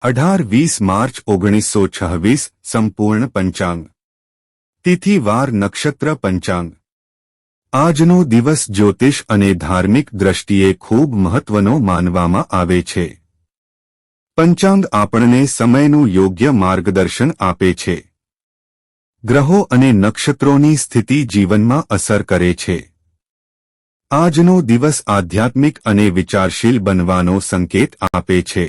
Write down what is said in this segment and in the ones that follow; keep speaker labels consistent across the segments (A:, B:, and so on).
A: 18-20 March 1926 સંપૂર્ણ પંચાંગ તિથિ વાર નક્ષત્ર પંચાંગ આજનો દિવસ જ્યોતિષ અને ધાર્મિક દ્રષ્ટિએ ખૂબ મહત્વનો માનવામાં આવે છે. પંચાંગ આપણને સમયનું યોગ્ય માર્ગદર્શન આપે છે. ગ્રહો અને નક્ષત્રોની સ્થિતિ જીવનમાં અસર કરે છે. આજનો દિવસ આધ્યાત્મિક અને વિચારશીલ બનવાનો સંકેત આપે છે.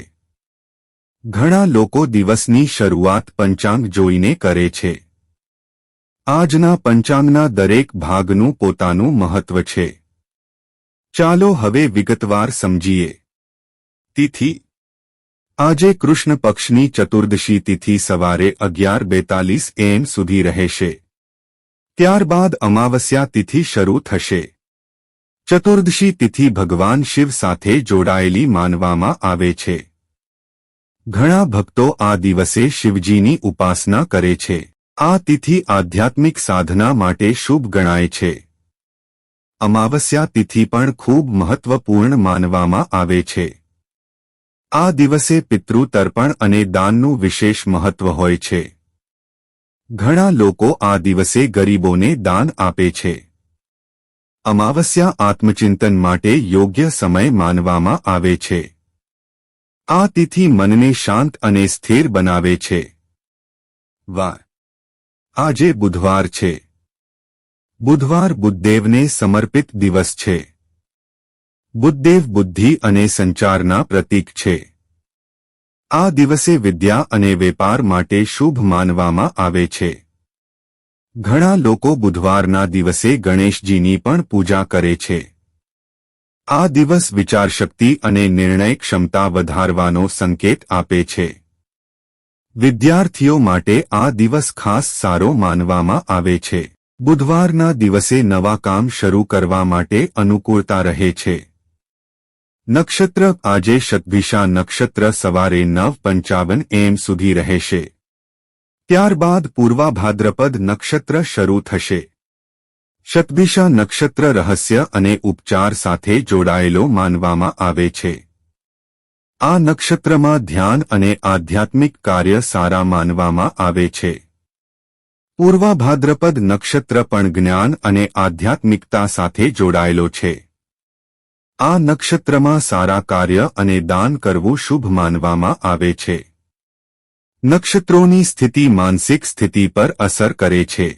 A: ઘણા લોકો દિવસની શરૂઆત પંચાંગ જોઈને કરે છે. આજના પંચાંગના દરેક ભાગનું પોતાનું મહત્વ છે. ચાલો હવે વિગતવાર સમજીએ. તિથિ આજે કૃષ્ણ પક્ષની ચતુર્દશી તિથિ સવારે 11:42 AM સુધી રહેશે. ત્યારબાદ અમાવસ્યા તિથિ શરૂ થશે. ચતુર્દશી તિથિ ભગવાન શિવ સાથે જોડાયેલી માનવામાં આવે છે. ઘણા ભક્તો આ દિવસે શિવજીની ઉપાસના કરે છે. આ તિથિ આધ્યાત્મિક સાધના માટે શુભ ગણાય છે. અમાવસ્યા તિથિ પણ ખૂબ મહત્વપૂર્ણ માનવામાં આવે છે. આ દિવસે પિતૃ તર્પણ અને દાનનું વિશેષ મહત્વ હોય છે. ઘણા લોકો આ દિવસે ગરીબોને દાન આપે છે. અમાવસ્યા આત્મચિંતન માટે યોગ્ય સમય માનવામાં આવે છે. આ તિથિ મનને શાંત અને સ્થિર બનાવે છે. વાર આજે બુધવાર છે. બુધવાર બુદ્ધદેવને સમર્પિત દિવસ છે. બુદ્ધદેવ બુદ્ધિ અને સંચારના પ્રતીક છે. આ દિવસે વિદ્યા અને વેપાર માટે શુભ માનવામાં આવે છે. ઘણા લોકો બુધવારના દિવસે ગણેશજીની પણ પૂજા કરે છે. આ દિવસ વિચારશક્તિ અને નિર્ણય ક્ષમતા વધારવાનો સંકેત આપે છે. વિદ્યાર્થીઓ માટે આ દિવસ ખાસ સારો માનવામાં આવે છે. બુધવારના દિવસે નવા કામ શરૂ કરવા માટે અનુકૂળતા રહે છે. નક્ષત્ર આજે શતભિષા નક્ષત્ર સવારે 9:55 AM સુધી રહેશે. ત્યારબાદ પૂર્વા ભાદ્રપદ નક્ષત્ર શરૂ થશે. શતભિષા નક્ષત્ર રહસ્ય અને ઉપચાર સાથે જોડાયેલો માનવામાં આવે છે. આ નક્ષત્રમાં ધ્યાન અને આધ્યાત્મિક કાર્ય સારા માનવામાં આવે છે. પૂર્વા ભાદ્રપદ નક્ષત્ર પણ જ્ઞાન અને આધ્યાત્મિકતા સાથે જોડાયેલો છે. આ નક્ષત્રમાં સારા કાર્ય અને દાન કરવું શુભ માનવામાં આવે છે. નક્ષત્રોની સ્થિતિ માનસિક સ્થિતિ પર અસર કરે છે.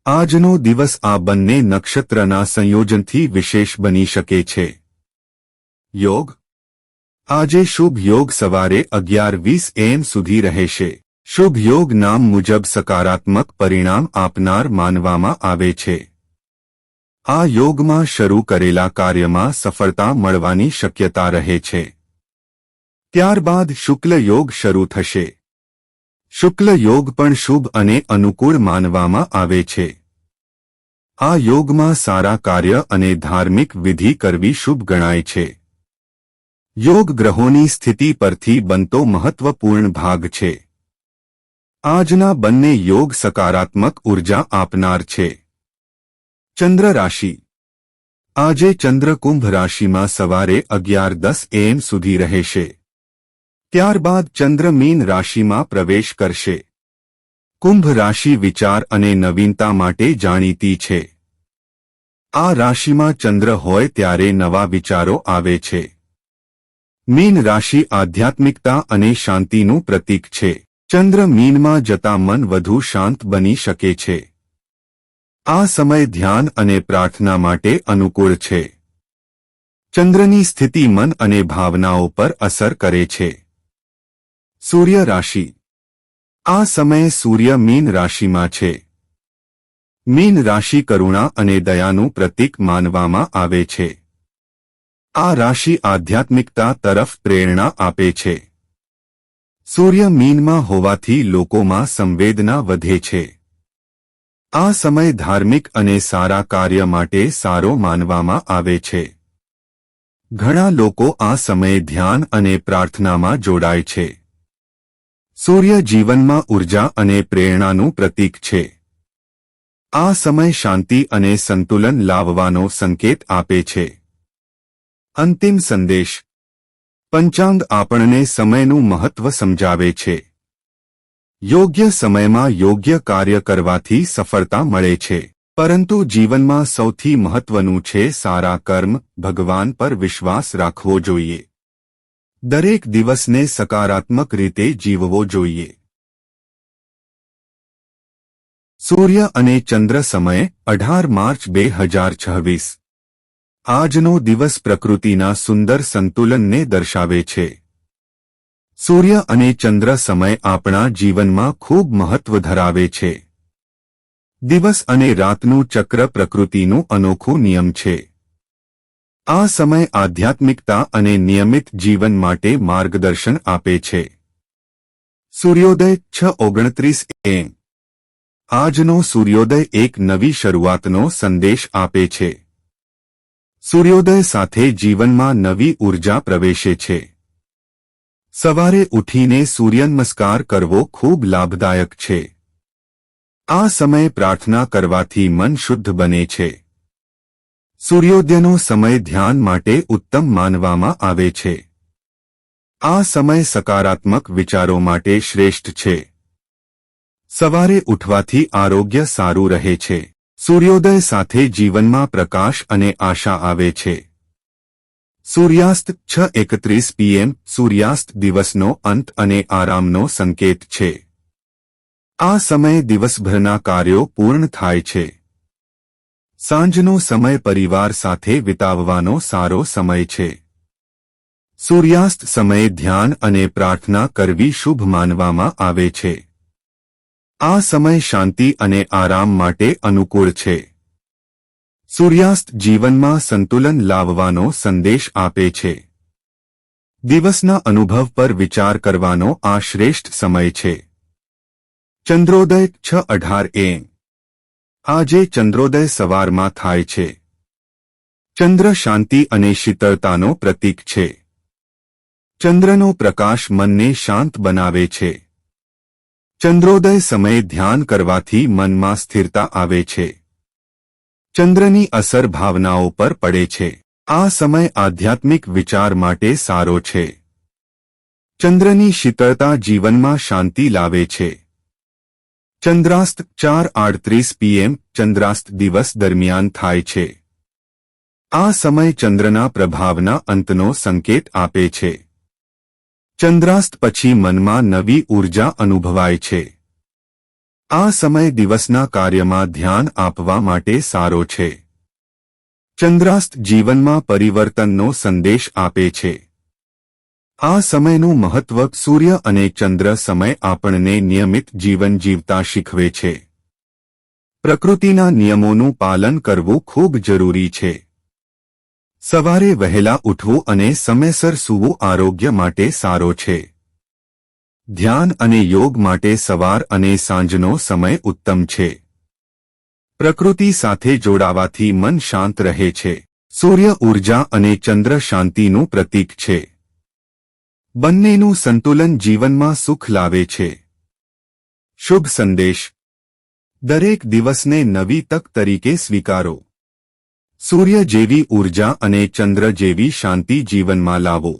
A: આજનો દિવસ આ બંને નક્ષત્રના સંયોજનથી વિશેષ બની શકે છે. યોગ આજે શુભ યોગ સવારે 11:20 AM સુધી રહેશે. શુભ યોગ નામ મુજબ સકારાત્મક પરિણામ આપનાર માનવામાં આવે છે. આ યોગમાં શરૂ કરેલા કાર્યમાં સફળતા મળવાની શક્યતા રહે છે. ત્યારબાદ શુક્લ યોગ શરૂ થશે. શુક્લ યોગ પણ શુભ અને અનુકૂળ માનવામાં આવે છે. આ યોગમાં સારા કાર્ય અને ધાર્મિક વિધિ કરવી શુભ ગણાય છે. યોગ ગ્રહોની સ્થિતિ પરથી બનતો મહત્વપૂર્ણ ભાગ છે. આજના બંને યોગ સકારાત્મક ઉર્જા આપનાર છે. ચંદ્ર રાશિ આજે ચંદ્ર કુંભ રાશિમાં સવારે 11:10 AM સુધી રહેશે. ત્યારબાદ ચંદ્ર મીન રાશિમાં પ્રવેશ કરશે. કુંભ રાશિ વિચાર અને નવીનતા માટે જાણીતી છે. આ રાશિમાં ચંદ્ર હોય ત્યારે નવા વિચારો આવે છે. મીન રાશિ આધ્યાત્મિકતા અને શાંતિનું પ્રતીક છે. ચંદ્ર મીનમાં જતા મન વધુ શાંત બની શકે છે. આ સમય ધ્યાન અને પ્રાર્થના માટે અનુકૂળ છે. ચંદ્રની સ્થિતિ મન અને ભાવનાઓ પર અસર કરે છે. સૂર્ય રાશિ આ સમયે સૂર્ય મીન રાશિમાં છે. મીન રાશિ કરુણા અને દયાનું પ્રતીક માનવામાં આવે છે. આ રાશિ આધ્યાત્મિકતા તરફ પ્રેરણા આપે છે. સૂર્ય મીનમાં હોવાથી લોકોમાં સંવેદના વધે છે. આ સમય ધાર્મિક અને સારા કાર્ય માટે સારો માનવામાં આવે છે. ઘણા લોકો આ સમયે ધ્યાન અને પ્રાર્થનામાં જોડાય છે. સૂર્ય જીવનમાં ઉર્જા અને પ્રેરણાનું પ્રતીક છે. આ સમય શાંતિ અને સંતુલન લાવવાનો સંકેત આપે છે. અંતિમ સંદેશ પંચાંગ આપણને સમયનું મહત્વ સમજાવે છે. યોગ્ય સમયમાં યોગ્ય કાર્ય કરવાથી સફળતા મળે છે. પરંતુ જીવનમાં સૌથી મહત્વનું છે સારા કર્મ. ભગવાન પર વિશ્વાસ રાખવો જોઈએ. દરેક દિવસને સકારાત્મક રીતે જીવવો જોઈએ. સૂર્ય અને ચંદ્ર સમય 18 માર્ચ 2026. આજનો દિવસ પ્રકૃતિના સુંદર સંતુલનને દર્શાવે છે. સૂર્ય અને ચંદ્ર સમય આપણા જીવનમાં ખૂબ મહત્વ ધરાવે છે. દિવસ અને રાતનું ચક્ર પ્રકૃતિનું અનોખું નિયમ છે. આ સમય આધ્યાત્મિકતા અને નિયમિત જીવન માટે માર્ગદર્શન આપે છે. સૂર્યોદય 6:29 AM. આજનો સૂર્યોદય એક નવી શરૂઆતનો સંદેશ આપે છે. સૂર્યોદય સાથે જીવનમાં નવી ઊર્જા પ્રવેશે છે. સવારે ઉઠીને સૂર્યનમસ્કાર કરવો ખૂબ લાભદાયક છે. આ સમયે પ્રાર્થના કરવાથી મન શુદ્ધ બને છે. સૂર્યોદયનો સમય ધ્યાન માટે ઉત્તમ માનવામાં આવે છે. આ સમય સકારાત્મક વિચારો માટે શ્રેષ્ઠ છે. સવારે ઉઠવાથી આરોગ્ય સારું રહે છે. સૂર્યોદય સાથે જીવનમાં પ્રકાશ અને આશા આવે છે. સૂર્યાસ્ત 6:31 PM. સૂર્યાસ્ત દિવસનો અંત અને આરામનો સંકેત છે. આ સમયે દિવસભરના કાર્યો પૂર્ણ થાય છે. સાંજનો સમય પરિવાર સાથે વિતાવવાનો સારો સમય છે. સૂર્યાસ્ત સમયે ધ્યાન અને પ્રાર્થના કરવી શુભ માનવામાં આવે છે. આ સમય શાંતિ અને આરામ માટે અનુકૂળ છે. સૂર્યાસ્ત જીવનમાં સંતુલન લાવવાનો સંદેશ આપે છે. દિવસના અનુભવ પર વિચાર કરવાનો આ શ્રેષ્ઠ સમય છે. ચંદ્રોદય 6:18 AM. આજે ચંદ્રોદય સવારમાં થાય છે. ચંદ્ર શાંતિ અને શીતળતાનો પ્રતીક છે. ચંદ્રનો પ્રકાશ મનને શાંત બનાવે છે. ચંદ્રોદય સમયે ધ્યાન કરવાથી મનમાં સ્થિરતા આવે છે. ચંદ્રની અસર ભાવનાઓ પર પડે છે. આ સમય આધ્યાત્મિક વિચાર માટે સારો છે. ચંદ્રની શીતળતા જીવનમાં શાંતિ લાવે છે. ચંદ્રાસ્ત 4:38 PM. ચંદ્રાસ્ત દિવસ દરમિયાન થાય છે. આ સમય ચંદ્રના પ્રભાવના અંતનો સંકેત આપે છે. ચંદ્રાસ્ત પછી મનમાં નવી ઊર્જા અનુભવાય છે. આ સમય દિવસના કાર્યમાં ધ્યાન આપવા માટે સારો છે. ચંદ્રાસ્ત જીવનમાં પરિવર્તનનો સંદેશ આપે છે. આ સમયનું મહત્વ સૂર્ય અને ચંદ્ર સમય આપણને નિયમિત જીવન જીવતા શીખવે છે. પ્રકૃતિના નિયમોનું પાલન કરવું ખૂબ જરૂરી છે. સવારે વહેલા ઉઠવું અને સમયસર સૂવું આરોગ્ય માટે સારો છે. ધ્યાન અને યોગ માટે સવાર અને સાંજનો સમય ઉત્તમ છે. પ્રકૃતિ સાથે જોડાવાથી મન શાંત રહે છે. સૂર્ય ઊર્જા અને ચંદ્ર શાંતિનું પ્રતીક છે. બંનેનું સંતુલન જીવનમાં સુખ લાવે છે. શુભ સંદેશ. દરેક દિવસને નવી તક તરીકે સ્વીકારો. સૂર્ય જેવી ઊર્જા અને ચંદ્ર જેવી શાંતિ જીવનમાં લાવો.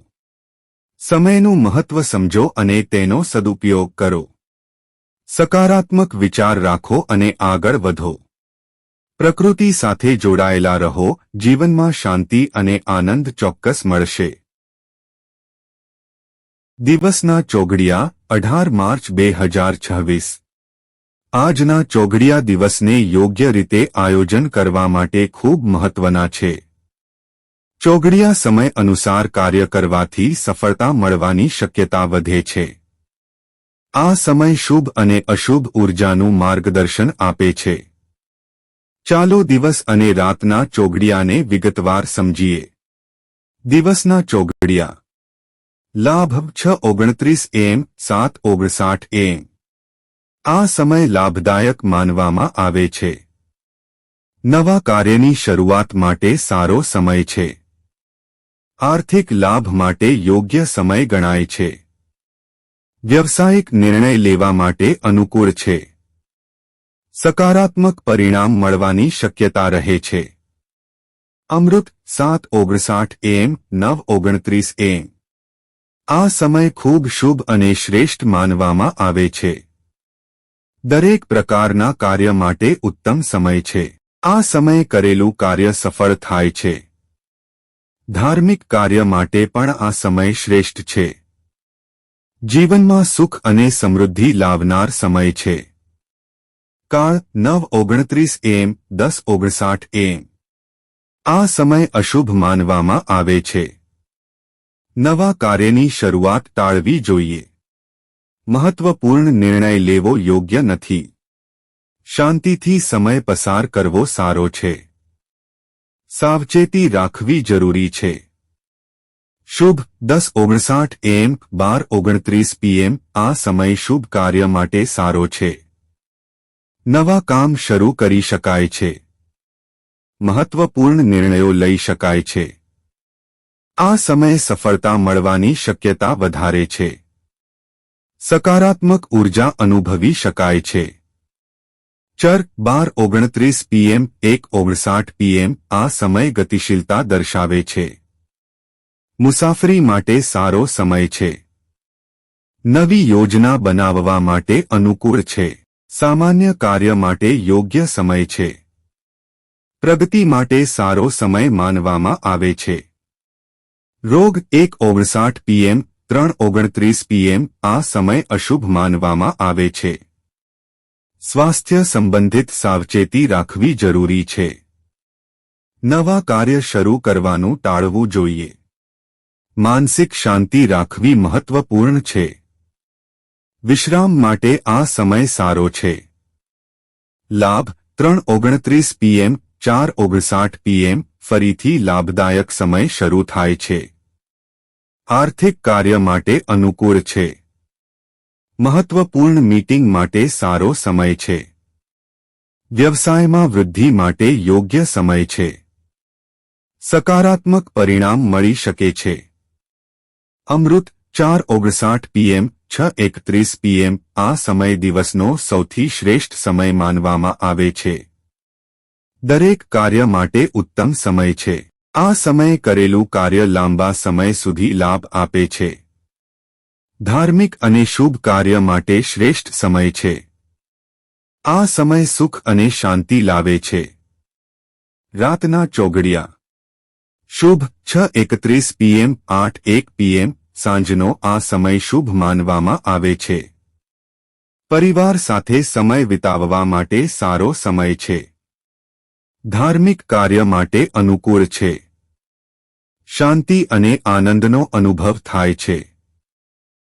A: સમયનું મહત્વ સમજો અને તેનો સદુપયોગ કરો. સકારાત્મક વિચાર રાખો અને આગળ વધો. પ્રકૃતિ સાથે જોડાયેલા રહો. જીવનમાં શાંતિ અને આનંદ ચોક્કસ મળશે. દિવસના ચોઘડિયા 18 માર્ચ 2026. આજના ચોઘડિયા દિવસને યોગ્ય રીતે આયોજન કરવા માટે ખૂબ મહત્વના છે. ચોઘડિયા સમય અનુસાર કાર્ય કરવાથી સફળતા મળવાની શક્યતા વધે છે. આ સમય શુભ અને અશુભ ઊર્જાનું માર્ગદર્શન આપે છે. ચાલો દિવસ અને રાતના ચોઘડિયાને વિગતવાર સમજીએ. દિવસના ચોઘડિયા. લાભ 6:29 AM. 7:59 AM. આ સમય લાભદાયક માનવામાં આવે છે. નવા કાર્યની શરૂઆત માટે સારો સમય છે. આર્થિક લાભ માટે યોગ્ય સમય ગણાય છે. વ્યવસાયિક નિર્ણય લેવા માટે અનુકૂળ છે. સકારાત્મક પરિણામ મળવાની શક્યતા રહે છે. અમૃત 7:59 AM. 9:29 AM. આ સમય ખૂબ શુભ અને શ્રેષ્ઠ માનવામાં આવે છે. દરેક પ્રકારના કાર્ય માટે ઉત્તમ સમય છે. આ સમયે કરેલું કાર્ય સફળ થાય છે. ધાર્મિક કાર્ય માટે પણ આ સમય શ્રેષ્ઠ છે. જીવનમાં સુખ અને સમૃદ્ધિ લાવનાર સમય છે. કાળ 9:29 AM 10:59 AM. આ સમય અશુભ માનવામાં આવે છે. નવા કાર્યની શરૂઆત ટાળવી જોઈએ. મહત્વપૂર્ણ નિર્ણય લેવો યોગ્ય નથી. શાંતિથી સમય પસાર કરવો સારો છે. સાવચેતી રાખવી જરૂરી છે. શુભ 10:59 AM 12:29 PM. આ સમય શુભ કાર્ય માટે સારો છે. નવા કામ શરૂ કરી શકાય છે. મહત્વપૂર્ણ નિર્ણયો લઈ શકાય છે. આ સમયે સફળતા મળવાની શક્યતા વધારે છે. સકારાત્મક ઉર્જા અનુભવી શકાય છે. ચર 12:29 PM 1:59 PM. આ સમય ગતિશીલતા દર્શાવે છે. મુસાફરી માટે સારો સમય છે. નવી યોજના બનાવવા માટે અનુકૂળ છે. સામાન્ય કાર્ય માટે યોગ્ય સમય છે. પ્રગતિ માટે સારો સમય માનવામાં આવે છે. રોગ 1:59 PM 3:29 PM. આ સમય અશુભ માનવામાં આવે છે. સ્વાસ્થ્ય સંબંધિત સાવચેતી રાખવી જરૂરી છે. નવા કાર્ય શરૂ કરવાનું ટાળવું જોઈએ. માનસિક શાંતિ રાખવી મહત્વપૂર્ણ છે. વિશ્રામ માટે આ સમય સારો છે. લાભ 3:29 PM 4:59 PM. ફરીથી લાભદાયક સમય શરૂ થાય છે. આર્થિક કાર્ય માટે અનુકૂળ છે. મહત્વપૂર્ણ મીટિંગ માટે સારો સમય છે. વ્યવસાયમાં વૃદ્ધિ માટે યોગ્ય સમય છે. સકારાત્મક પરિણામ મળી શકે છે. અમૃત 4:59 PM 6:31 PM. આ સમય દિવસનો સૌથી શ્રેષ્ઠ સમય માનવામાં આવે છે. દરેક કાર્ય માટે ઉત્તમ સમય છે. આ સમયે કરેલું કાર્ય લાંબા સમય સુધી લાભ આપે છે. ધાર્મિક અને શુભ કાર્ય માટે શ્રેષ્ઠ સમય છે. આ સમય સુખ અને શાંતિ લાવે છે. રાતના ચોઘડિયા શુભ 6:31 PM 8:01 PM. સાંજનો આ સમય શુભ માનવામાં આવે છે. પરિવાર સાથે સમય વિતાવવા માટે સારો સમય છે. ધાર્મિક કાર્ય માટે અનુકૂળ છે. શાંતિ અને આનંદનો અનુભવ થાય છે.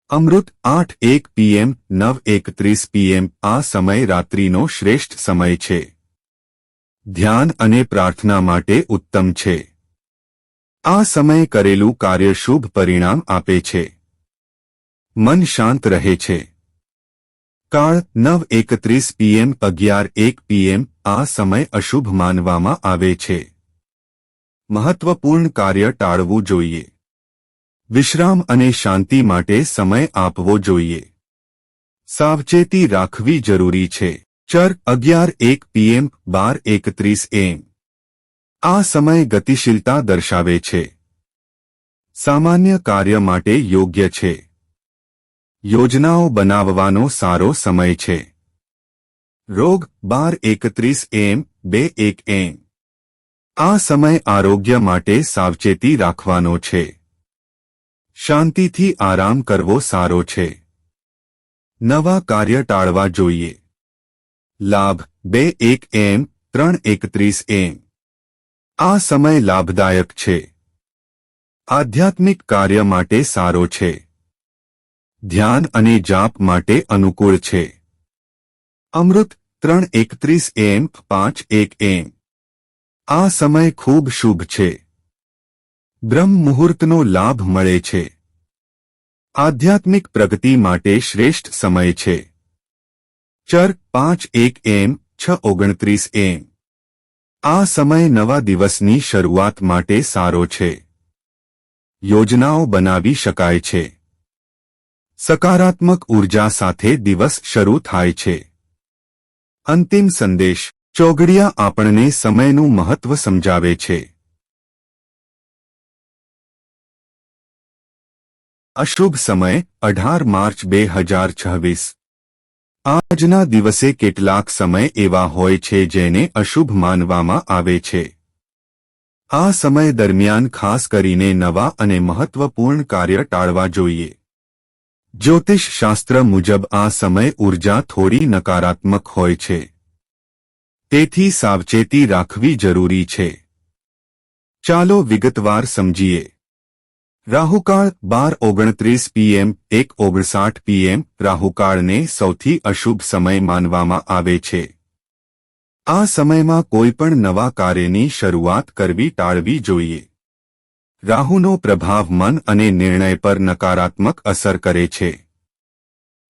A: અમૃત 8:01 PM 9:31 PM. આ સમય રાત્રિનો શ્રેષ્ઠ સમય છે. ધ્યાન અને પ્રાર્થના માટે ઉત્તમ છે. આ સમયે કરેલું કાર્ય શુભ પરિણામ આપે છે. મન શાંત રહે છે. કાળ 9:31 PM 11:01 PM. આ સમય અશુભ માનવામાં આવે છે. મહત્વપૂર્ણ કાર્ય ટાળવું જોઈએ. વિશ્રામ અને શાંતિ માટે સમય આપવો જોઈએ. સાવચેતી રાખવી જરૂરી છે. ચર 11:01 PM 12:31 AM. આ સમય ગતિશીલતા દર્શાવે છે. સામાન્ય કાર્ય માટે યોગ્ય છે. યોજનાઓ બનાવવાનો સારો સમય છે. રોગ 12:31 AM 2:01 AM. આ સમય આરોગ્ય માટે સાવચેતી રાખવાનો છે. શાંતિથી આરામ કરવો સારો છે. નવા કાર્ય ટાળવા જોઈએ. લાભ 2:01 AM 3:31 AM. આ સમય લાભદાયક છે. આધ્યાત્મિક કાર્ય માટે સારો છે. ધ્યાન અને જાપ માટે અનુકૂળ છે. અમૃત 3:31 AM 5:01 AM. આ સમય ખૂબ શુભ છે. બ્રહ્મ મુહૂર્તનો લાભ મળે છે. આધ્યાત્મિક પ્રગતિ માટે શ્રેષ્ઠ સમય છે. ચર 5:01 AM 6:29 AM. આ સમય નવા દિવસની શરૂઆત માટે સારો છે. યોજનાઓ બનાવી શકાય છે. સકારાત્મક ઉર્જા સાથે દિવસ શરૂ થાય છે. અંતિમ સંદેશ ચોઘડિયા આપણને સમયનું મહત્વ સમજાવે છે. અશુભ સમય 18 માર્ચ 2026 આજના દિવસે કેટલાક સમય એવા હોય છે જેને અશુભ માનવામાં આવે છે. આ સમય દરમિયાન ખાસ કરીને નવા અને મહત્વપૂર્ણ કાર્ય ટાળવા જોઈએ. જ્યોતિષ શાસ્ત્ર મુજબ આ સમય ઊર્જા થોડી નકારાત્મક હોય છે. તેથી સાવચેતી રાખવી જરૂરી છે. ચાલો વિગતવાર સમજીએ. રાહુકાળ 12:29 PM 1:59 PM રાહુકાળને સૌથી અશુભ સમય માનવામાં આવે છે. આ સમયમાં કોઈપણ નવા કાર્યની શરૂઆત કરવી ટાળવી જોઈએ. રાહુનો પ્રભાવ મન અને નિર્ણય પર નકારાત્મક અસર કરે છે.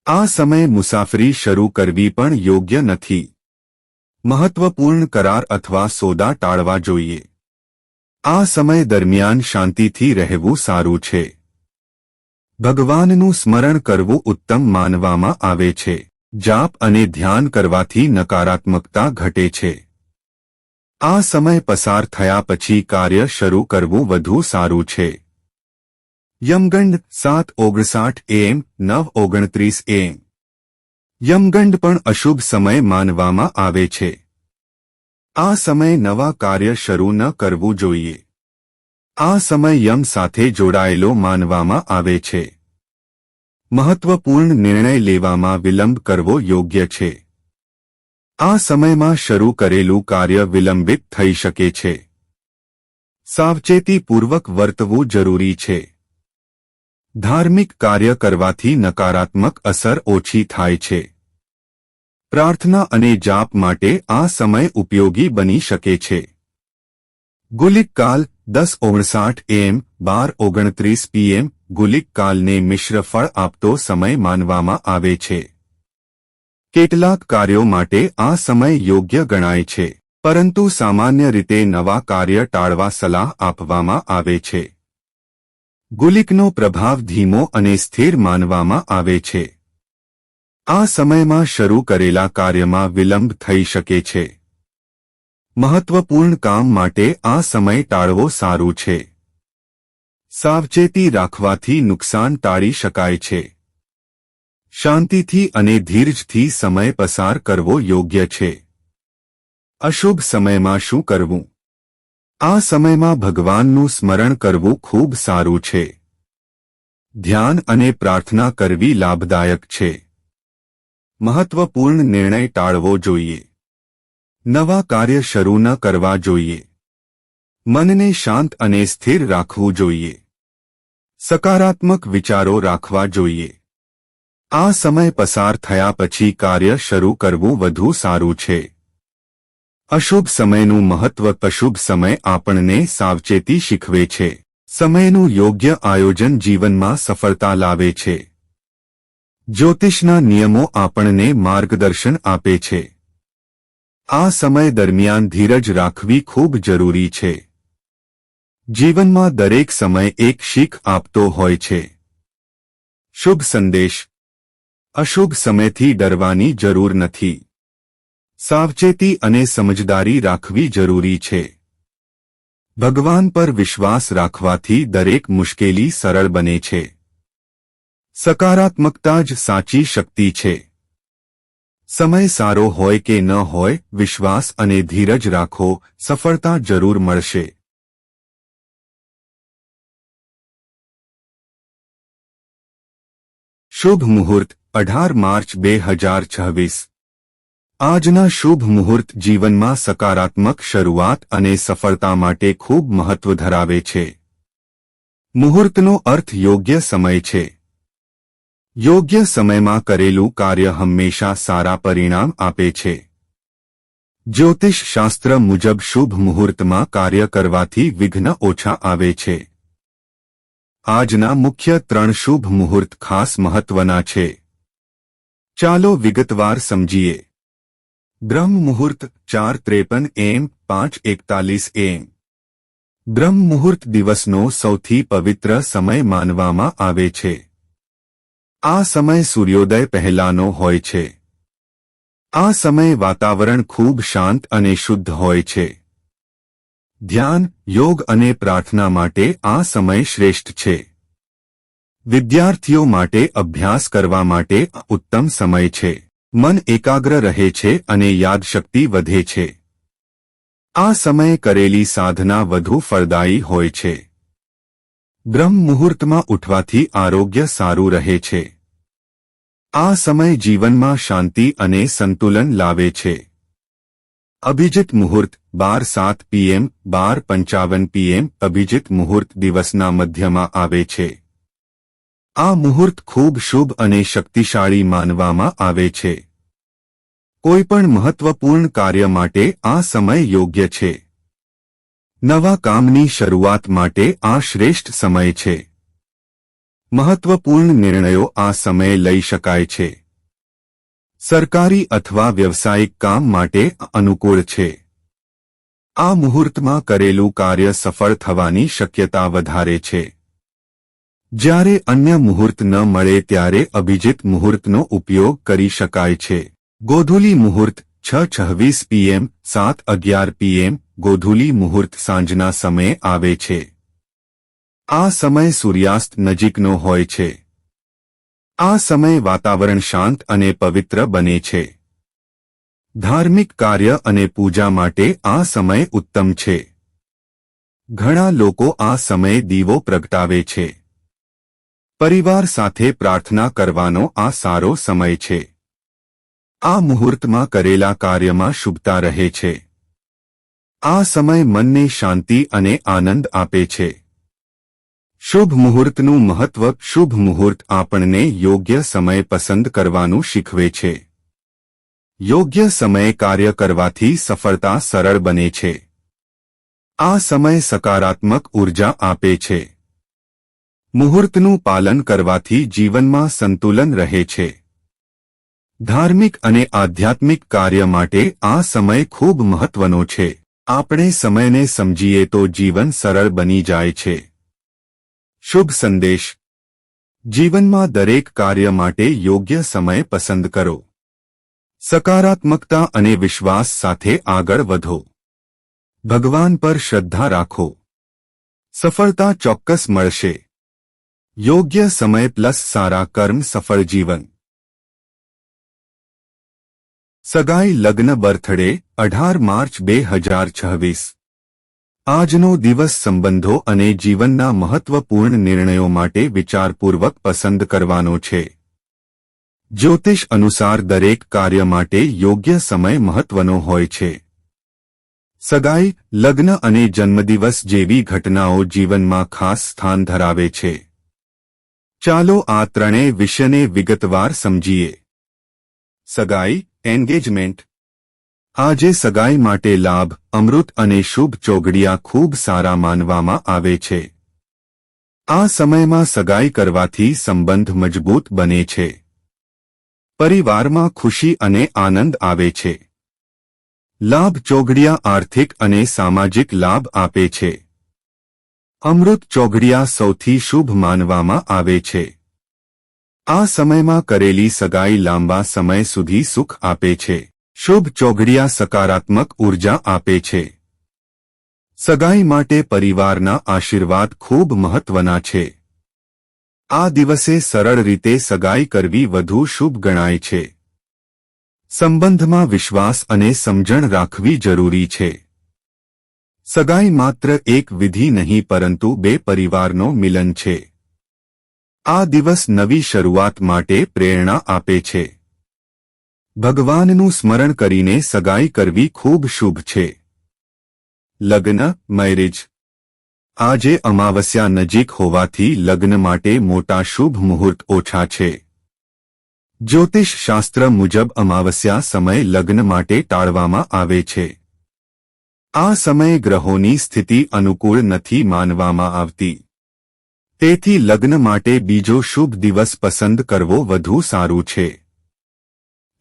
A: આ સમયે મુસાફરી શરૂ કરવી પણ યોગ્ય નથી. મહત્વપૂર્ણ કરાર અથવા સોદા ટાળવા જોઈએ. આ સમય દરમિયાન શાંતિથી રહેવું સારું છે. ભગવાનનું સ્મરણ કરવું ઉત્તમ માનવામાં આવે છે. જાપ અને ધ્યાન કરવાથી નકારાત્મકતા ઘટે છે. આ સમય પસાર થયા પછી કાર્ય શરૂ કરવું વધુ સારું છે. યમગંડ 7:59 AM 9:29 AM યમગંડ પણ અશુભ સમય માનવામાં આવે છે. આ સમયે નવા કાર્ય શરૂ ન કરવું જોઈએ. આ સમય યમ સાથે જોડાયેલો માનવામાં આવે છે. મહત્વપૂર્ણ નિર્ણય લેવામાં વિલંબ કરવો યોગ્ય છે. આ સમયમાં શરૂ કરેલું કાર્ય વિલંબિત થઈ શકે છે. સાવચેતીપૂર્વક વર્તવું જરૂરી છે. ધાર્મિક કાર્ય કરવાથી નકારાત્મક અસર ઓછી થાય છે. પ્રાર્થના અને જાપ માટે આ સમય ઉપયોગી બની શકે છે. ગુલિક કાલ 10:59 AM 12:29 PM ગુલિક કાલને મિશ્ર ફળ આપતો સમય માનવામાં આવે છે. કેટલાક કાર્યો માટે આ સમય યોગ્ય ગણાય છે, પરંતુ સામાન્ય રીતે નવા કાર્ય ટાળવા સલાહ આપવામાં આવે છે. ગુલિકનો પ્રભાવ ધીમો અને સ્થિર માનવામાં આવે છે. આ સમયમાં શરૂ કરેલા કાર્યમાં વિલંબ થઈ શકે છે. મહત્વપૂર્ણ કામ માટે આ સમય ટાળવો સારું છે. સાવચેતી રાખવાથી નુકસાન ટાળી શકાય છે. શાંતિથી અને ધીરજથી સમય પસાર કરવો યોગ્ય છે. અશુભ સમયમાં શું કરવું? આ સમયમાં ભગવાનનું સ્મરણ કરવું ખૂબ સારું છે. ધ્યાન અને પ્રાર્થના કરવી લાભદાયક છે. મહત્વપૂર્ણ નિર્ણય ટાળવો જોઈએ. નવા કાર્ય શરૂ ન કરવા જોઈએ. મનને શાંત અને સ્થિર રાખવું જોઈએ. સકારાત્મક વિચારો રાખવા જોઈએ. આ સમય પસાર થયા પછી કાર્ય શરૂ કરવું વધુ સારું છે. અશુભ સમયનું મહત્વ. અશુભ સમય આપણને સાવચેતી શીખવે છે. સમયનું યોગ્ય આયોજન જીવનમાં સફળતા લાવે છે. જ્યોતિષના નિયમો આપણને માર્ગદર્શન આપે છે. આ સમય દરમિયાન ધીરજ રાખવી ખૂબ જરૂરી છે. જીવનમાં દરેક સમય એક શીખ આપતો હોય છે. શુભ સંદેશ. અશુભ સમયથી ડરવાની જરૂર નથી. સાવચેતી અને સમજદારી રાખવી જરૂરી છે. ભગવાન પર વિશ્વાસ રાખવાથી દરેક મુશ્કેલી સરળ બને છે. સકારાત્મકતા જ સાચી શક્તિ છે. સમય સારો હોય કે ન હોય, વિશ્વાસ અને ધીરજ રાખો, સફળતા જરૂર મળશે. શુભ મુહૂર્ત 18 માર્ચ 2026 આજના શુભ મુહૂર્ત જીવનમાં સકારાત્મક શરૂઆત અને સફળતા માટે ખૂબ મહત્વ ધરાવે છે. મુહૂર્તનો અર્થ યોગ્ય સમય છે. યોગ્ય સમયમાં કરેલું કાર્ય હંમેશા સારા પરિણામ આપે છે. જ્યોતિષ શાસ્ત્ર મુજબ શુભ મુહૂર્તમાં કાર્ય કરવાથી વિઘ્ન ઓછા આવે છે. આજના મુખ્ય 3 શુભ મુહૂર્ત ખાસ મહત્વના છે. ચાલો વિગતવાર સમજીએ. બ્રહ્મ મુહૂર્ત 4:53 AM 5:41 AM બ્રહ્મ મુહૂર્ત દિવસનો સૌથી પવિત્ર સમય માનવામાં આવે છે. આ સમય સૂર્યોદય પહેલાનો હોય છે. આ સમયે વાતાવરણ ખૂબ શાંત અને શુદ્ધ હોય છે. ધ્યાન, યોગ અને પ્રાર્થના માટે આ સમય શ્રેષ્ઠ છે. વિદ્યાર્થીઓ માટે અભ્યાસ કરવા માટે ઉત્તમ સમય છે. મન એકાગ્ર રહે છે અને યાદશક્તિ વધે છે. આ સમયે કરેલી સાધના વધુ ફળદાયી હોય છે. બ્રહ્મ મુહૂર્તમાં ઉઠવાથી આરોગ્ય સારું રહે છે. આ સમય જીવનમાં શાંતિ અને સંતુલન લાવે છે. અભિજીત મુહૂર્ત 12:07 PM 12:55 PM અભિજીત મુહૂર્ત દિવસના મધ્યમાં આવે છે. આ મુહૂર્ત ખૂબ શુભ અને શક્તિશાળી માનવામાં આવે છે. કોઈપણ મહત્વપૂર્ણ કાર્ય માટે આ સમય યોગ્ય છે. નવા કામની શરૂઆત માટે આ શ્રેષ્ઠ સમય છે. મહત્વપૂર્ણ નિર્ણયો આ સમયે લઈ શકાય છે. સરકારી અથવા વ્યવસાયિક કામ માટે અનુકૂળ છે. આ મુહૂર્તમાં કરેલું કાર્ય સફળ થવાની શક્યતા વધારે છે. જ્યારે અન્ય મુહૂર્ત ન મળે ત્યારે અભિજીત મુહૂર્તનો ઉપયોગ કરી શકાય છે. ગોધૂલી મુહૂર્ત 6:26 PM 7:11 PM ગોધૂલી મુહૂર્ત સાંજના સમયે આવે છે. આ સમય સૂર્યાસ્ત નજીકનો હોય છે. આ સમયે વાતાવરણ શાંત અને પવિત્ર બને છે. ધાર્મિક કાર્ય અને પૂજા માટે આ સમય ઉત્તમ છે. ઘણા લોકો આ સમયે દીવો પ્રગટાવે છે. પરિવાર સાથે પ્રાર્થના કરવાનો આ સારો સમય છે. આ મુહૂર્તમાં કરેલા કાર્યમાં શુભતા રહે છે. આ સમય મનને શાંતિ અને આનંદ આપે છે. શુભ મુહૂર્તનું મહત્વ. શુભ મુહૂર્ત આપણને યોગ્ય સમય પસંદ કરવાનું શીખવે છે. યોગ્ય સમયે કાર્ય કરવાથી સફળતા સરળ બને છે. આ સમય સકારાત્મક ઉર્જા આપે છે. મુહૂર્તનું પાલન કરવાથી જીવનમાં સંતુલન રહે છે. ધાર્મિક અને આધ્યાત્મિક કાર્ય માટે આ સમય ખૂબ મહત્વનો છે. આપણે સમયને સમજીએ તો જીવન સરળ બની જાય છે. શુભ સંદેશ. જીવનમાં દરેક કાર્ય માટે યોગ્ય સમય પસંદ કરો. સકારાત્મકતા અને વિશ્વાસ સાથે આગળ વધો. ભગવાન પર શ્રદ્ધા રાખો. સફળતા ચોક્કસ મળશે. યોગ્ય સમય પ્લસ સારા કર્મ સફળ જીવન. સગાઈ લગ્ન બર્થડે 18 માર્ચ 2026. આજનો દિવસ સંબંધો અને જીવનના મહત્વપૂર્ણ નિર્ણયો માટે વિચારપૂર્વક પસંદ કરવાનો છે. જ્યોતિષ અનુસાર દરેક કાર્ય માટે યોગ્ય સમય મહત્વનો હોય છે. સગાઈ, લગ્ન અને જન્મદિવસ જેવી ઘટનાઓ જીવનમાં ખાસ સ્થાન ધરાવે છે. ચાલો આ ત્રણેય વિષયને વિગતવાર સમજીએ. સગાઈ, એન્ગેજમેન્ટ. આજે સગાઈ માટે લાભ, અમૃત અને શુભ ચોઘડિયા ખૂબ સારા માનવામાં આવે છે. આ સમયમાં સગાઈ કરવાથી સંબંધ મજબૂત બને છે. પરિવારમાં ખુશી અને આનંદ આવે છે. લાભ ચોઘડિયા આર્થિક અને સામાજિક લાભ આપે છે. અમૃત ચોઘડિયા સૌથી શુભ માનવામાં આવે છે. આ સમયમાં કરેલી સગાઈ લાંબા સમય સુધી સુખ આપે છે. શુભ ચોઘડિયા સકારાત્મક ઉર્જા આપે છે. સગાઈ માટે પરિવારના આશીર્વાદ ખૂબ મહત્વના છે. આ દિવસે સરળ રીતે સગાઈ કરવી વધુ શુભ ગણાય છે. સંબંધમાં વિશ્વાસ અને સમજણ રાખવી જરૂરી છે. સગાઈ માત્ર એક વિધિ નહીં પરંતુ બે પરિવારનો મિલન છે. આ દિવસ નવી શરૂઆત માટે પ્રેરણા આપે છે. ભગવાનનું સ્મરણ કરીને સગાઈ કરવી ખૂબ શુભ છે. લગ્ન, મેરેજ. આજે અમાવસ્યા નજીક હોવાથી લગ્ન માટે મોટા શુભ મુહૂર્ત ઓછા છે. જ્યોતિષ શાસ્ત્ર મુજબ અમાવસ્યા સમય લગ્ન માટે ટાળવામાં આવે છે. આ સમયે ગ્રહોની સ્થિતિ અનુકૂળ નથી માનવામાં આવતી. તેથી લગ્ન માટે બીજો શુભ દિવસ પસંદ કરવો વધુ સારું છે.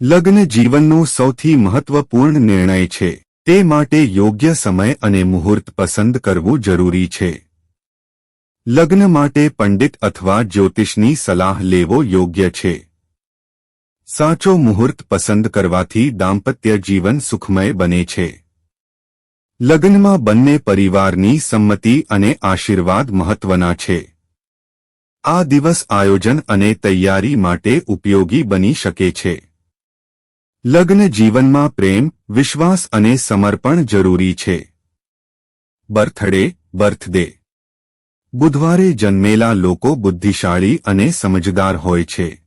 A: લગ્ન જીવનનો સૌથી મહત્વપૂર્ણ નિર્ણય છે. તે માટે યોગ્ય સમય અને મુહૂર્ત પસંદ કરવું જરૂરી છે. લગ્ન માટે પંડિત અથવા જ્યોતિષની સલાહ લેવો યોગ્ય છે. સાચો મુહૂર્ત પસંદ કરવાથી દાંપત્ય જીવન સુખમય બને છે. લગ્નમાં બંને પરિવારની સંમતિ અને આશીર્વાદ મહત્વના છે. આ દિવસ આયોજન અને તૈયારી માટે ઉપયોગી બની શકે છે. લગ્ન જીવનમાં પ્રેમ, વિશ્વાસ અને સમર્પણ જરૂરી છે. બર્થડે. બુધવારે જન્મેલા લોકો બુદ્ધિશાળી અને સમજદાર હોય છે.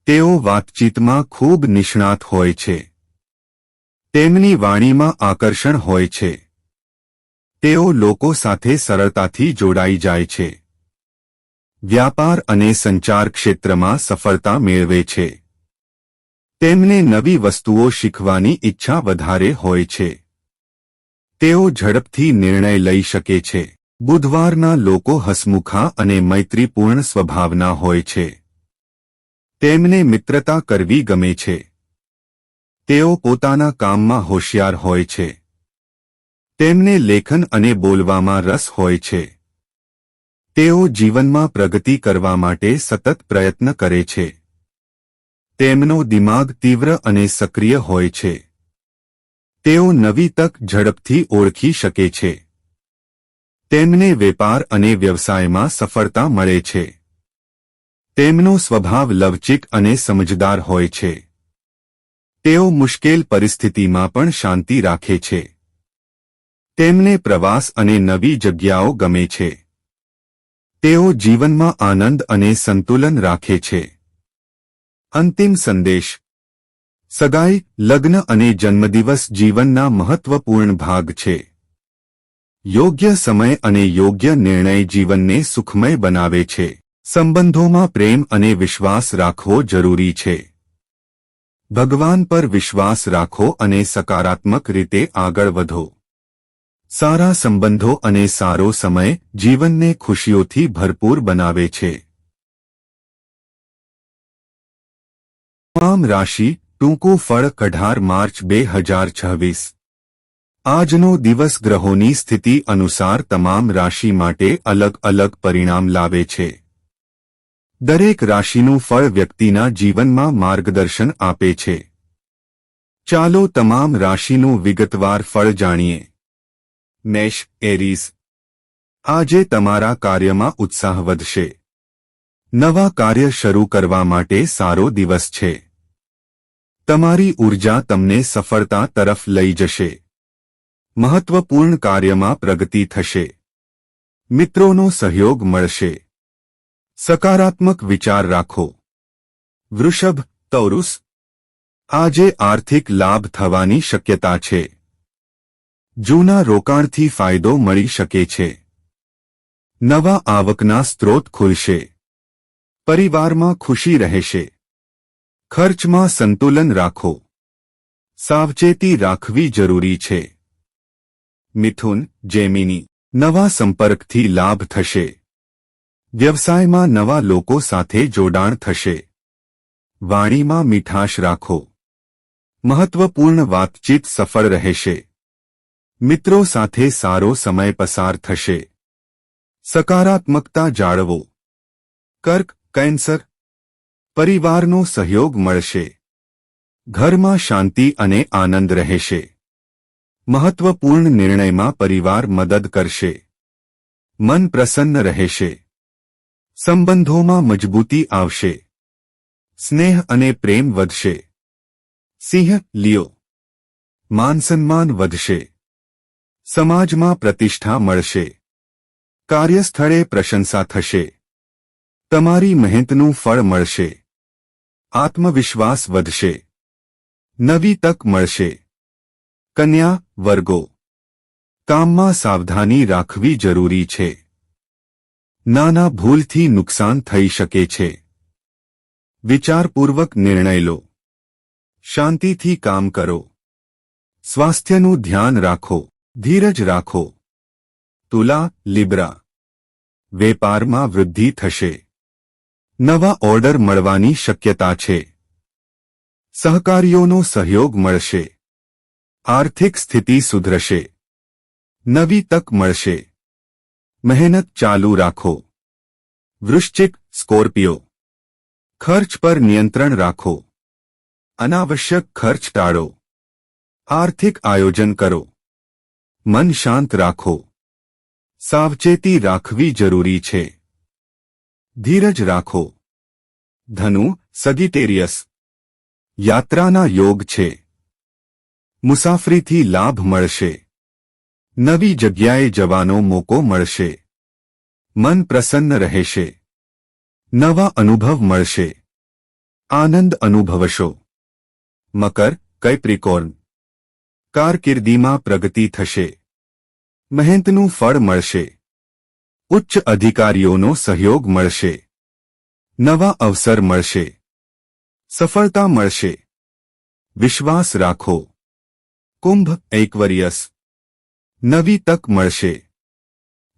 A: તેઓ વાતચીતમાં ખૂબ નિષ્ણાત હોય છે. તેમની વાણીમાં આકર્ષણ હોય છે. તેઓ લોકો સાથે સરળતાથી જોડાઈ જાય છે. વ્યાપાર અને સંચાર ક્ષેત્રમાં સફળતા મેળવે છે. તેમને નવી વસ્તુઓ શીખવાની ઈચ્છા વધારે હોય છે. તેઓ ઝડપથી નિર્ણય લઈ શકે છે. બુધવારના લોકો હસમુખા અને મૈત્રીપૂર્ણ સ્વભાવના હોય છે. તેમને મિત્રતા કરવી ગમે છે. તેઓ પોતાના કામમાં હોશિયાર હોય છે. તેમને લેખન અને બોલવામાં રસ હોય છે. તેઓ જીવનમાં પ્રગતિ કરવા માટે સતત પ્રયત્ન કરે છે. તેમનો દિમાગ તીવ્ર અને સક્રિય હોય છે. તેઓ નવી તક ઝડપથી ઓળખી શકે છે. તેમને વેપાર અને વ્યવસાયમાં સફળતા મળે છે. તેમનો સ્વભાવ લવચીક અને સમજદાર હોય છે. તેઓ મુશ્કેલ પરિસ્થિતિમાં પણ શાંતિ રાખે છે. તેમને પ્રવાસ અને નવી જગ્યાઓ ગમે છે. તેઓ જીવનમાં આનંદ અને સંતુલન રાખે છે. અંતિમ સંદેશ. સગાઈ, લગ્ન અને જન્મદિવસ જીવનના મહત્વપૂર્ણ ભાગ છે. યોગ્ય સમય અને યોગ્ય નિર્ણય જીવનને સુખમય બનાવે છે. સંબંધોમાં પ્રેમ અને વિશ્વાસ રાખવો જરૂરી છે. ભગવાન પર વિશ્વાસ રાખો અને સકારાત્મક રીતે આગળ વધો. સારા સંબંધો અને સારો સમય જીવનને ખુશીઓથી ભરપૂર બનાવે છે. તમામ રાશિ ટૂંકું ફળ 18 માર્ચ 2026. આજનો દિવસ ગ્રહોની સ્થિતિ અનુસાર તમામ રાશિ માટે અલગ અલગ પરિણામ લાવે છે. દરેક રાશિનું ફળ વ્યક્તિના જીવનમાં માર્ગદર્શન આપે છે. ચાલો તમામ રાશિનું વિગતવાર ફળ જાણીએ. મેષ, એરીઝ. આજે તમારા કાર્યમાં ઉત્સાહ વધશે. નવા કાર્ય શરૂ કરવા માટે સારો દિવસ છે. તમારી ઊર્જા તમને સફળતા તરફ લઈ જશે. મહત્વપૂર્ણ કાર્યમાં પ્રગતિ થશે. મિત્રોનો સહયોગ મળશે. સકારાત્મક વિચાર રાખો. વૃષભ, તૌરુસ. આજે આર્થિક લાભ થવાની શક્યતા છે. જૂના રોકાણથી ફાયદો મળી શકે છે. નવા આવકના સ્ત્રોત ખુલશે. પરિવારમાં ખુશી રહેશે. ખર્ચમાં સંતુલન રાખો. સાવચેતી રાખવી જરૂરી છે. મિથુન, જેમિની. નવા સંપર્કથી લાભ થશે. વ્યવસાયમાં નવા લોકો સાથે જોડાણ થશે. વાણીમાં મીઠાશ રાખો. મહત્વપૂર્ણ વાતચીત સફળ રહેશે. મિત્રો સાથે સારો સમય પસાર થશે. સકારાત્મકતા જાળવો. કર્ક, કેન્સર. પરિવારનો સહયોગ મળશે. ઘરમાં શાંતિ અને આનંદ રહેશે. મહત્વપૂર્ણ નિર્ણયમાં પરિવાર મદદ કરશે. મન પ્રસન્ન રહેશે. સંબંધોમાં મજબૂતી આવશે. સ્નેહ અને પ્રેમ વધશે. સિંહ, લિયો. માનસન્માન વધશે. સમાજમાં પ્રતિષ્ઠા મળશે. કાર્યસ્થળે પ્રશંસા થશે. તમારી મહેનતનું ફળ મળશે. આત્મવિશ્વાસ વધશે. નવી તક મળશે. કન્યા, વર્ગો. કામમાં સાવધાની રાખવી જરૂરી છે. નાના ભૂલથી નુકસાન થઈ શકે છે. વિચારપૂર્વક નિર્ણય લો. શાંતિથી કામ કરો. સ્વાસ્થ્યનું ધ્યાન રાખો. ધીરજ રાખો. તુલા, લિબ્રા. વેપારમાં વૃદ્ધિ થશે. નવા ઓર્ડર મળવાની શક્યતા છે. સહકારીઓનો સહયોગ મળશે. આર્થિક સ્થિતિ સુધરશે. નવી તક મળશે. મહેનત ચાલુ રાખો. વૃશ્ચિક, સ્કોર્પિયો. ખર્ચ પર નિયંત્રણ રાખો. અનાવશ્યક ખર્ચ ટાળો. આર્થિક આયોજન કરો. મન શાંત રાખો. સાવચેતી રાખવી જરૂરી છે. ધીરજ રાખો. ધનુ સગિટેરિયસ. યાત્રાના યોગ છે. મુસાફરીથી લાભ મળશે. નવી જગ્યાએ જવાનો મોકો મળશે. મન પ્રસન્ન રહેશે. નવા અનુભવ મળશે. આનંદ અનુભવશો. મકર કૈપ્રિકોર્ન. કારકિર્દીમાં પ્રગતિ થશે. મહેનતનું ફળ મળશે. ઉચ્ચ અધિકારીઓનો સહયોગ મળશે. નવા અવસર મળશે. સફળતા મળશે. વિશ્વાસ રાખો. કુંભ એક્વેરિયસ. નવી તક મળશે.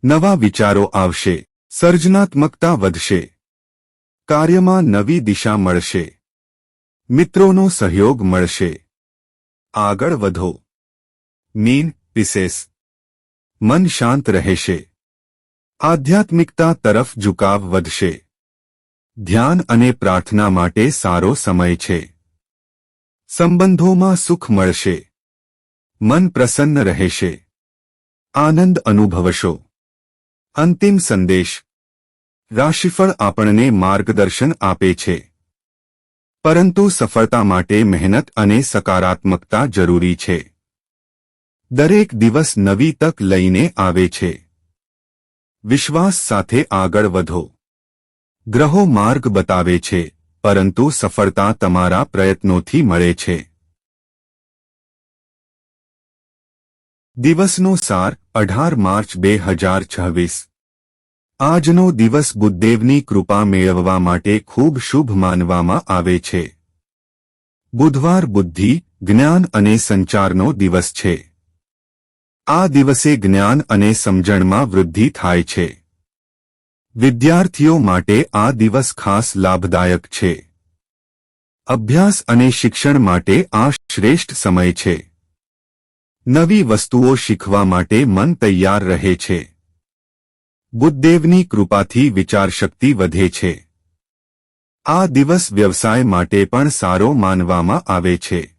A: નવા વિચારો આવશે. સર્જનાત્મકતા વધશે. કાર્યમાં નવી દિશા મળશે. મિત્રોનો સહયોગ મળશે. આગળ વધો. મીન પિસેસ. મન શાંત રહેશે. આધ્યાત્મિકતા તરફ ઝુકાવ વધશે. ધ્યાન અને પ્રાર્થના માટે સારો સમય છે. સંબંધોમાં સુખ મળશે. મન પ્રસન્ન રહેશે. આનંદ અનુભવશો. અંતિમ સંદેશ. રાશિફળ આપણને માર્ગદર્શન આપે છે. પરંતુ સફળતા માટે મહેનત અને સકારાત્મકતા જરૂરી છે. દરેક દિવસ નવી તક લઈને આવે છે. વિશ્વાસ સાથે આગળ વધો. ગ્રહો માર્ગ બતાવે છે, પરંતુ સફળતા તમારા પ્રયત્નોથી મળે છે. દિવસનો સાર 18 માર્ચ 2026. આજનો દિવસ બુધદેવની કૃપા મેળવવા માટે ખૂબ શુભ માનવામાં આવે છે. બુધવાર બુદ્ધિ, જ્ઞાન અને સંચારનો દિવસ છે. આ દિવસે જ્ઞાન અને સમજણમાં વૃદ્ધિ થાય છે. વિદ્યાર્થીઓ માટે આ દિવસ ખાસ લાભદાયક છે. અભ્યાસ અને શિક્ષણ માટે આ શ્રેષ્ઠ સમય છે. નવી વસ્તુઓ શીખવા માટે મન તૈયાર રહે છે. બુધદેવની કૃપાથી વિચારશક્તિ વધે છે. આ દિવસ વ્યવસાય માટે પણ સારો માનવામાં આવે છે.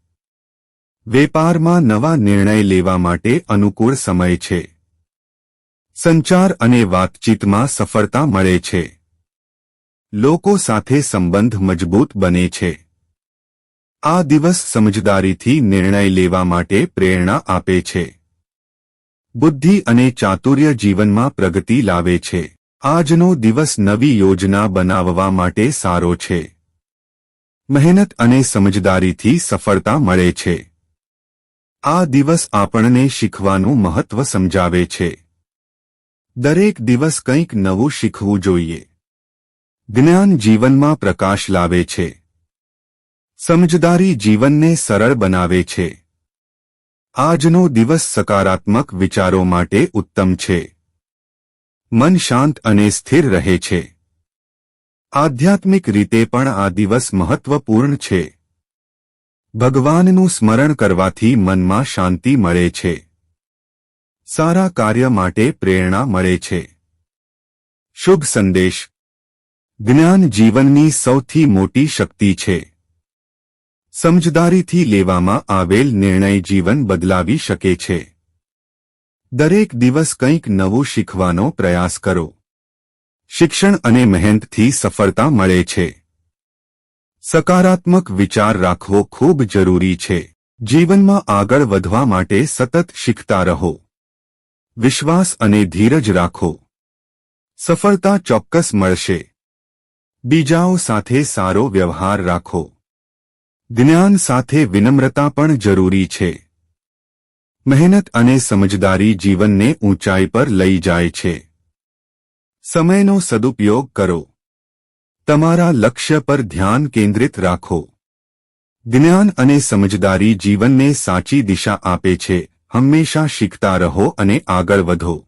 A: વેપારમાં નવા નિર્ણય લેવા માટે અનુકૂળ સમય છે. સંચાર અને વાતચીતમાં સફળતા મળે છે. લોકો સાથે સંબંધ મજબૂત બને છે. આ દિવસ સમજદારીથી નિર્ણય લેવા માટે પ્રેરણા આપે છે. બુદ્ધિ અને ચાતુર્ય જીવનમાં પ્રગતિ લાવે છે. આજનો દિવસ નવી યોજના બનાવવા માટે સારો છે. મહેનત અને સમજદારીથી સફળતા મળે છે. આ દિવસ આપણને શીખવાનું મહત્વ સમજાવે છે. દરેક દિવસ કંઈક નવું શીખવું જોઈએ. જ્ઞાન જીવનમાં પ્રકાશ લાવે છે. સમજદારી જીવનને સરળ બનાવે છે. આજનો દિવસ સકારાત્મક વિચારો માટે ઉત્તમ છે. મન શાંત અને સ્થિર રહે છે. આધ્યાત્મિક રીતે પણ આ દિવસ મહત્વપૂર્ણ છે. ભગવાનનું સ્મરણ કરવાથી મનમાં શાંતિ મળે છે. સારા કાર્ય માટે પ્રેરણા મળે છે. શુભ સંદેશ. જ્ઞાન જીવનની સૌથી મોટી શક્તિ છે. સમજદારીથી લેવામાં આવેલ નિર્ણય જીવન બદલાવી શકે છે. દરેક દિવસ કંઈક નવું શીખવાનો પ્રયાસ કરો. શિક્ષણ અને મહેનતથી સફળતા મળે છે. સકારાત્મક વિચાર રાખવો ખૂબ જરૂરી છે. જીવનમાં આગળ વધવા માટે સતત શીખતા રહો. વિશ્વાસ અને ધીરજ રાખો. સફળતા ચોક્કસ મળશે. બીજાઓ સાથે સારો વ્યવહાર રાખો. જ્ઞાન સાથે વિનમ્રતા પણ જરૂરી છે. મહેનત અને સમજદારી જીવનને ઊંચાઈ પર લઈ જાય છે. સમયનો સદુપયોગ કરો. તમારા લક્ષ્ય પર ધ્યાન કેન્દ્રિત રાખો. જ્ઞાન અને સમજદારી જીવનને સાચી દિશા આપે છે. હંમેશા શીખતા રહો અને આગળ વધો.